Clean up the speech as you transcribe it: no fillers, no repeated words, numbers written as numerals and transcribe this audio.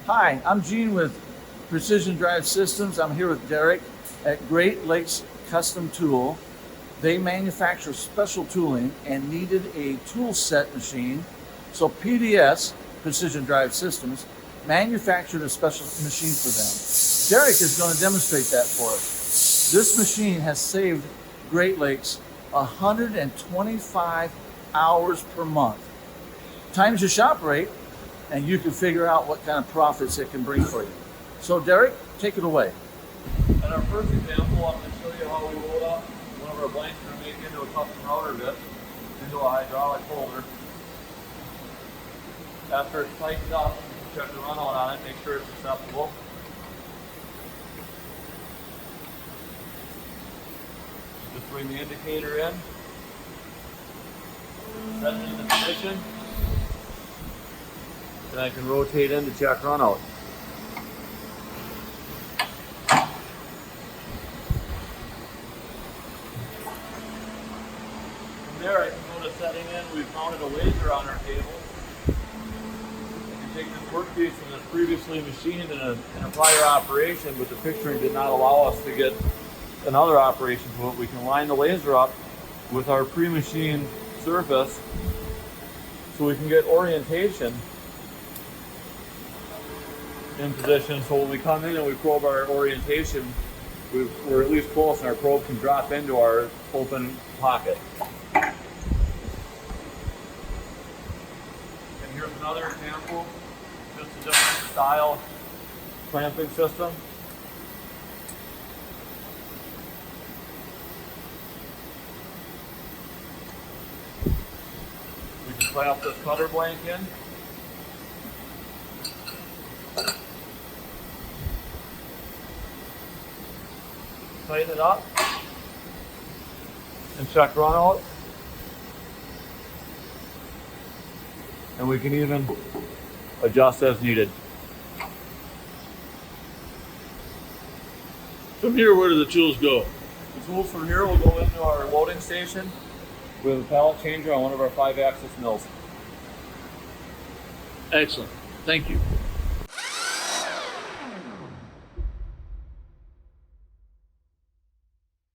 Hi, I'm Gene with Precision Drive Systems. I'm here with Derek at Great Lakes Custom Tool. They manufacture special tooling and needed a tool set machine. So PDS, Precision Drive Systems, manufactured a special machine for them. Derek is going to demonstrate that for us. This machine has saved Great Lakes 125 hours per month. Times your shop rate, and you can figure out what kind of profits it can bring for you. So Derek, take it away. In our first example, I'm going to show you how we load up one of our blanks we're going to make into a custom router bit, into a hydraulic holder. After it's tightened up, check the run out on it, make sure it's acceptable. Just bring the indicator in, set it into position, then I can rotate in to check run out. From there I can go to setting in. We've mounted a laser on our table. I can take this workpiece and it's previously machined in a prior operation, but the picturing did not allow us to get another operation to it. We can line the laser up with our pre-machined surface so we can get orientation in position, so when we come in and we probe our orientation, we're at least close and our probe can drop into our open pocket. And here's another example, just a different style clamping system. We can clamp this cutter blank in. Tighten it up and check run out, and we can even adjust as needed. From here, where do the tools go? The tools from here will go into our loading station with a pallet changer on one of our 5-axis mills. Excellent. Thank you.